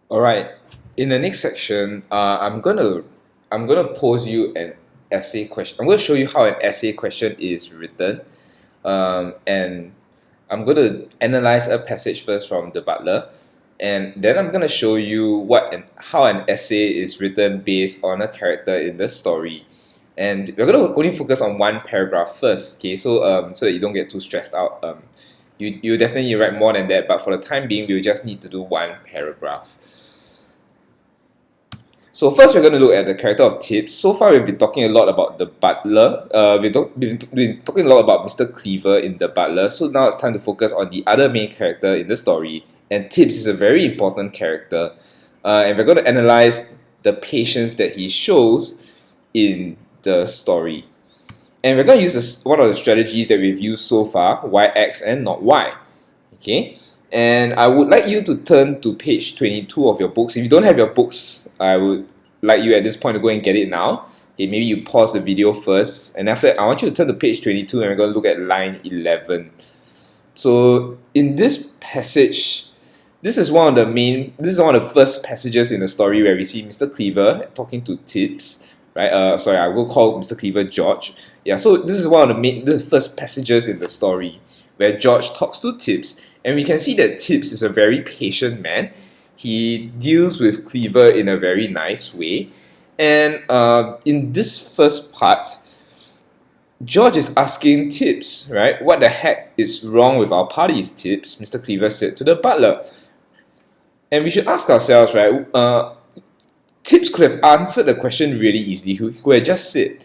All right. In the next section, I'm gonna pose you an essay question. I'm gonna show you how an essay question is written, and I'm gonna analyze a passage first from the Butler, and then I'm gonna show you how an essay is written based on a character in the story, and we're gonna only focus on one paragraph first. Okay, so that you don't get too stressed out. You definitely write more than that, but for the time being, we'll just need to do one paragraph. So first, we're going to look at the character of Tibbs. So far, we've been talking a lot about the butler. We've been talking a lot about Mr. Cleaver in the butler. So now it's time to focus on the other main character in the story. And Tibbs is a very important character. And we're going to analyze the patience that he shows in the story. And we're going to use one of the strategies that we've used so far, YX and not Y. Okay? And I would like you to turn to page 22 of your books. If you don't have your books, I would like you at this point to go and get it now. Okay, maybe you pause the video first, and after I want you to turn to page 22 and we're going to look at line 11. So in this passage, this is one of the first passages in the story where we see Mr. Cleaver talking to Tibbs, right? I will call Mr. Cleaver George. Yeah, so this is one of the first passages in the story where George talks to Tibbs, and we can see that Tibbs is a very patient man. He deals with Cleaver in a very nice way, and in this first part, George is asking Tibbs, right? What the heck is wrong with our parties, Tibbs? Mr. Cleaver said to the butler. And we should ask ourselves, right? Tibbs could have answered the question really easily. He could have just said,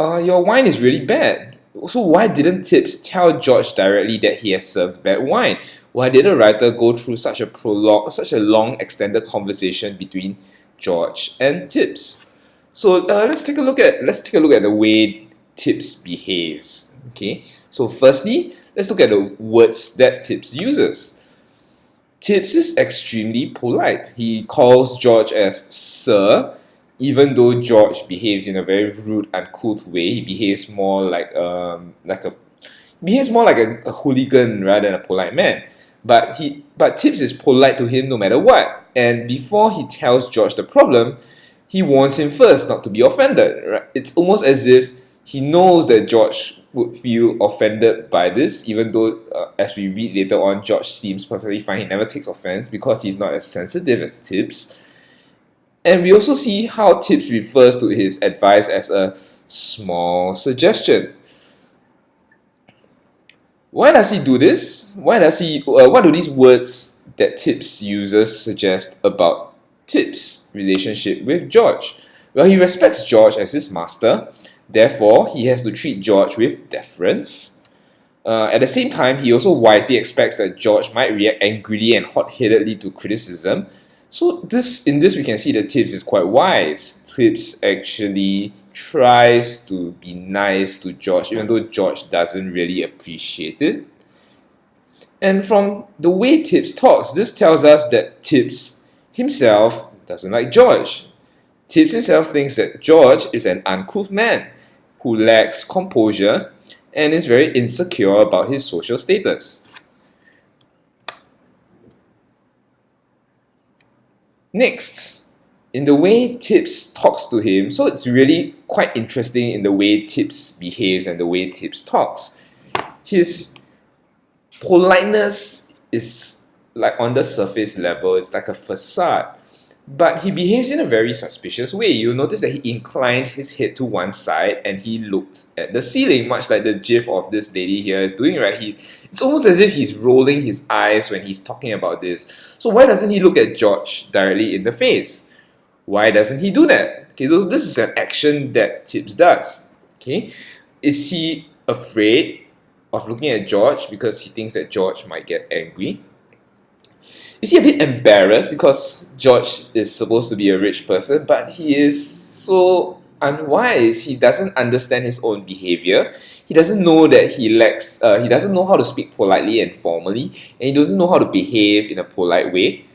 your wine is really bad. So why didn't Tibbs tell George directly that he has served bad wine? Why did the writer go through such a long extended conversation between George and Tibbs? So let's take a look at the way Tibbs behaves. Okay. So firstly, let's look at the words that Tibbs uses. Tibbs is extremely polite. He calls George as Sir, even though George behaves in a very rude, uncouth way. He behaves more like a hooligan rather than a polite man. But Tibbs is polite to him no matter what. And before he tells George the problem, he warns him first not to be offended. Right? It's almost as if he knows that George would feel offended by this, even though, as we read later on, George seems perfectly fine. He never takes offense because he's not as sensitive as Tibbs. And we also see how Tibbs refers to his advice as a small suggestion. Why does he do this? What do these words that Tibbs uses suggest about Tibbs' relationship with George? Well, he respects George as his master, therefore he has to treat George with deference. At the same time, he also wisely expects that George might react angrily and hot-headedly to criticism. So in this we can see that Tibbs is quite wise. Tibbs actually tries to be nice to George, even though George doesn't really appreciate it. And from the way Tibbs talks, this tells us that Tibbs himself doesn't like George. Tibbs himself thinks that George is an uncouth man who lacks composure and is very insecure about his social status. Next, in the way Tibbs talks to him, so it's really quite interesting in the way Tibbs behaves and the way Tibbs talks. His politeness is like on the surface level, it's like a facade. But he behaves in a very suspicious way. You'll notice that he inclined his head to one side and he looked at the ceiling, much like the gif of this lady here is doing, right? It's almost as if he's rolling his eyes when he's talking about this. So why doesn't he look at George directly in the face? Why doesn't he do that? Okay, so this is an action that Tibbs does. Okay, is he afraid of looking at George because he thinks that George might get angry? Is he a bit embarrassed because George is supposed to be a rich person, but he is so unwise? He doesn't understand his own behavior. He doesn't know that he doesn't know how to speak politely and formally, and he doesn't know how to behave in a polite way.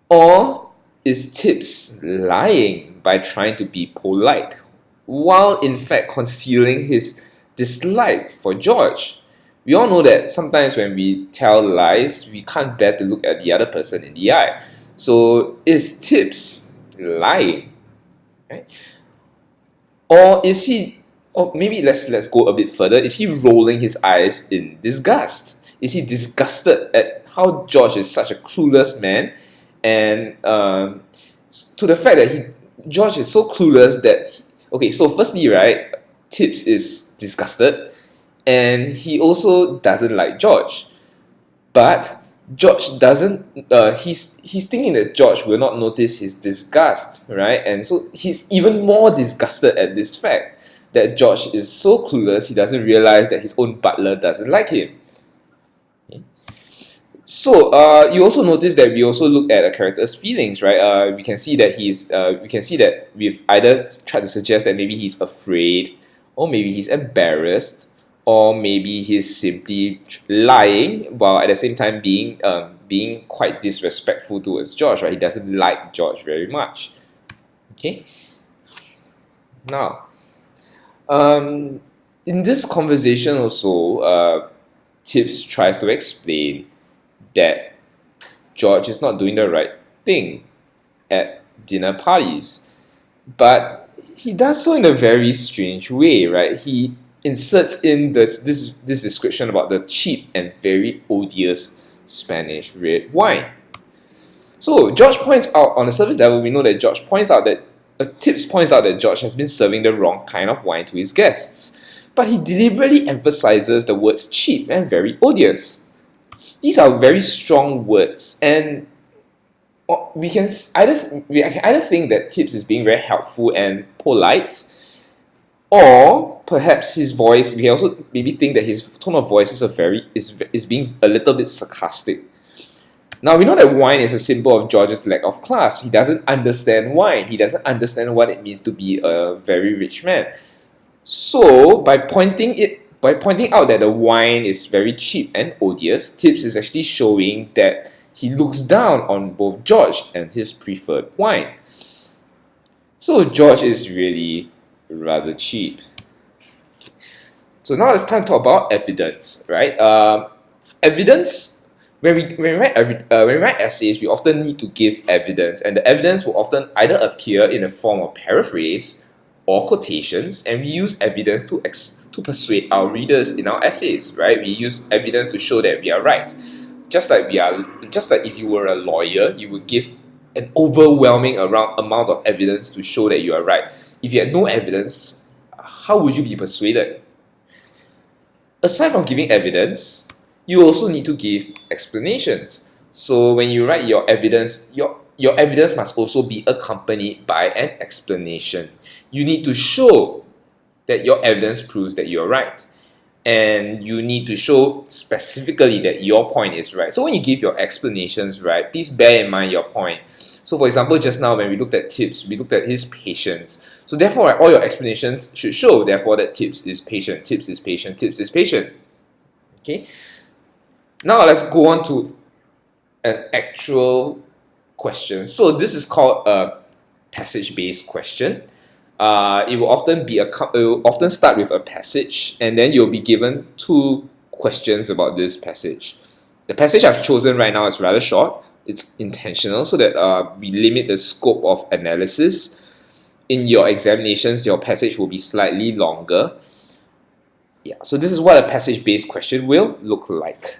Or is Tibbs lying by trying to be polite, while in fact concealing his dislike for George? We all know that sometimes when we tell lies, we can't bear to look at the other person in the eye. So is Tibbs lying? Right? Or is he, or maybe let's go a bit further, is he rolling his eyes in disgust? Is he disgusted at how George is such a clueless man, and to the fact that George is so clueless that okay, so firstly, right, Tibbs is disgusted, and he also doesn't like George, but George doesn't. He's thinking that George will not notice his disgust, right? And so he's even more disgusted at this fact that George is so clueless he doesn't realize that his own butler doesn't like him. So you also notice that we also look at a character's feelings, right? We can see that we've either tried to suggest that maybe he's afraid, or maybe he's embarrassed, or maybe he's simply lying while at the same time being quite disrespectful towards George, right? He doesn't like George very much. Okay. Now, in this conversation also, Tibbs tries to explain that George is not doing the right thing at dinner parties, but he does so in a very strange way, right? He inserts in this description about the cheap and very odious Spanish red wine. So George points out, on the surface level, we know that Tibbs points out that George has been serving the wrong kind of wine to his guests, but he deliberately emphasizes the words cheap and very odious. These are very strong words, and we can either think that Tibbs is being very helpful and polite, or perhaps his voice. We also maybe think that his tone of voice is being a little bit sarcastic. Now we know that wine is a symbol of George's lack of class. He doesn't understand wine. He doesn't understand what it means to be a very rich man. So by pointing out that the wine is very cheap and odious, Tibbs is actually showing that he looks down on both George and his preferred wine. So George is really rather cheap. So now it's time to talk about evidence, right? Evidence. When we write essays, we often need to give evidence, and the evidence will often either appear in the form of paraphrase or quotations, and we use evidence to persuade our readers in our essays, right? We use evidence to show that we are right. Just like if you were a lawyer, you would give an overwhelming amount of evidence to show that you are right. If you had no evidence, how would you be persuaded? Aside from giving evidence, you also need to give explanations. So when you write your evidence, your evidence must also be accompanied by an explanation. You need to show that your evidence proves that you're right. And you need to show specifically that your point is right. So when you give your explanations, right, please bear in mind your point. So for example, just now when we looked at Tibbs, we looked at his patience. So therefore, right, all your explanations should show, therefore, that Tibbs is patient, Tibbs is patient, Tibbs is patient. Okay? Now let's go on to an actual question. So this is called a passage-based question. It will often start with a passage, and then you'll be given two questions about this passage. The passage I've chosen right now is rather short. It's intentional so that we limit the scope of analysis. In your examinations, your passage will be slightly longer. Yeah, so this is what a passage-based question will look like.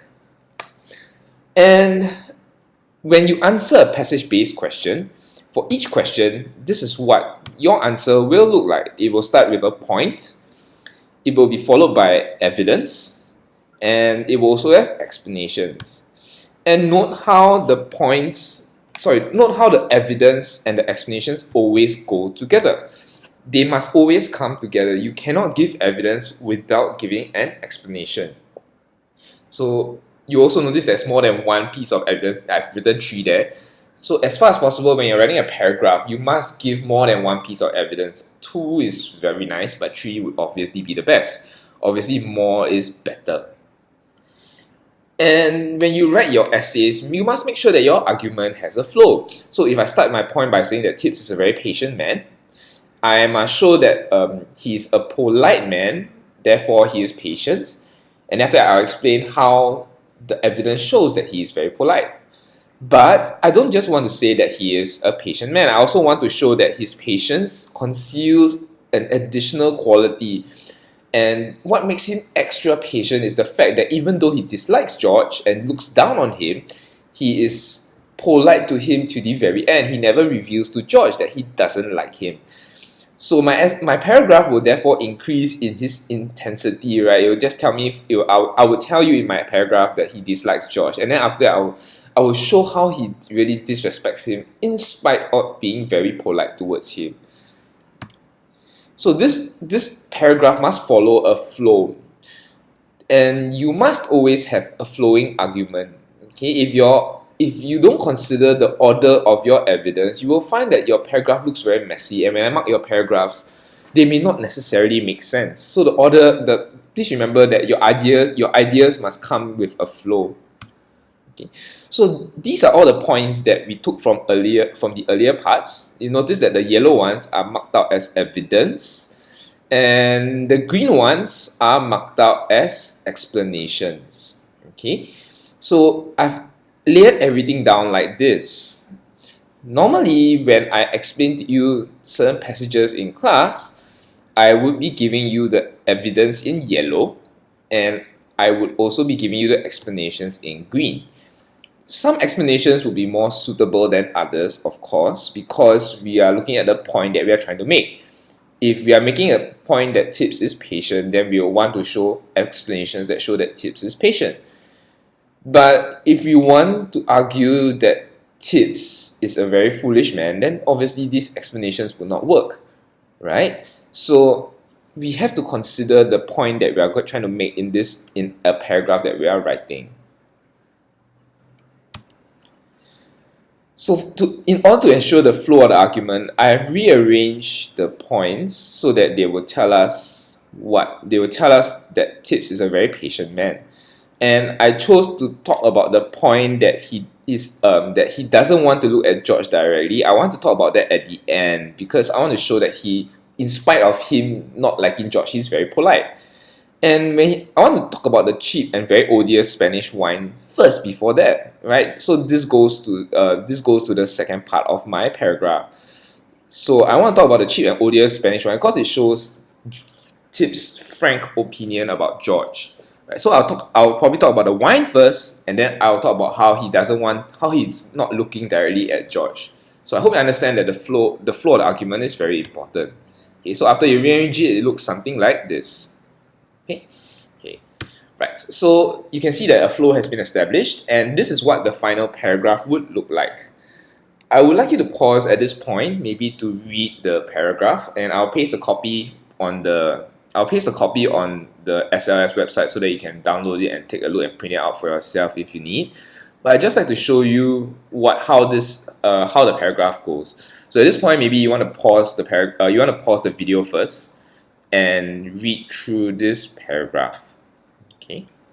And when you answer a passage-based question, for each question, this is what your answer will look like. It will start with a point, it will be followed by evidence, and it will also have explanations. And note how the evidence and the explanations always go together. They must always come together. You cannot give evidence without giving an explanation. So you also notice there's more than one piece of evidence. I've written 3 there. So as far as possible, when you're writing a paragraph, you must give more than one piece of evidence. 2 is very nice, but 3 would obviously be the best. Obviously, more is better. And when you write your essays, you must make sure that your argument has a flow. So if I start my point by saying that Tibbs is a very patient man, I must show that he's a polite man, therefore he is patient. And after that, I'll explain how the evidence shows that he is very polite. But I don't just want to say that he is a patient man. I also want to show that his patience conceals an additional quality. And what makes him extra patient is the fact that even though he dislikes George and looks down on him, he is polite to him to the very end. He never reveals to George that he doesn't like him. So my paragraph will therefore increase in his intensity, right? It will just tell me, I will tell you in my paragraph that he dislikes George. And then after that, I will show how he really disrespects him in spite of being very polite towards him. So this paragraph must follow a flow. And you must always have a flowing argument. Okay, if you don't consider the order of your evidence, you will find that your paragraph looks very messy. And when I mark your paragraphs, they may not necessarily make sense. So please remember that your ideas must come with a flow. Okay. So these are all the points that we took from the earlier parts. You notice that the yellow ones are marked out as evidence, and the green ones are marked out as explanations. Okay, so I've layered everything down like this. Normally, when I explain to you certain passages in class, I would be giving you the evidence in yellow, and I would also be giving you the explanations in green. Some explanations will be more suitable than others, of course, because we are looking at the point that we are trying to make. If we are making a point that Tibbs is patient, then we will want to show explanations that show that Tibbs is patient. But if you want to argue that Tibbs is a very foolish man, then obviously these explanations will not work, right? So we have to consider the point that we are trying to make in a paragraph that we are writing. So in order to ensure the flow of the argument, I have rearranged the points so that they will tell us that Tibbs is a very patient man. And I chose to talk about the point that he doesn't want to look at George directly. I want to talk about that at the end because I want to show that in spite of him not liking George, he's very polite. And I want to talk about the cheap and very odious Spanish wine first before that, right? So this goes to the second part of my paragraph. So I want to talk about the cheap and odious Spanish wine because it shows Tibbs' frank opinion about George. Right? So I'll probably talk about the wine first, and then I'll talk about how he's not looking directly at George. So I hope you understand that the flow of the argument is very important. Okay, so after you rearrange it, it looks something like this. Okay, right. So you can see that a flow has been established, and this is what the final paragraph would look like. I would like you to pause at this point, maybe to read the paragraph, and I'll paste a copy on the SLS website so that you can download it and take a look and print it out for yourself if you need. But I'd just like to show you how the paragraph goes. So at this point, maybe you want to pause the video first and read through this paragraph. Okay.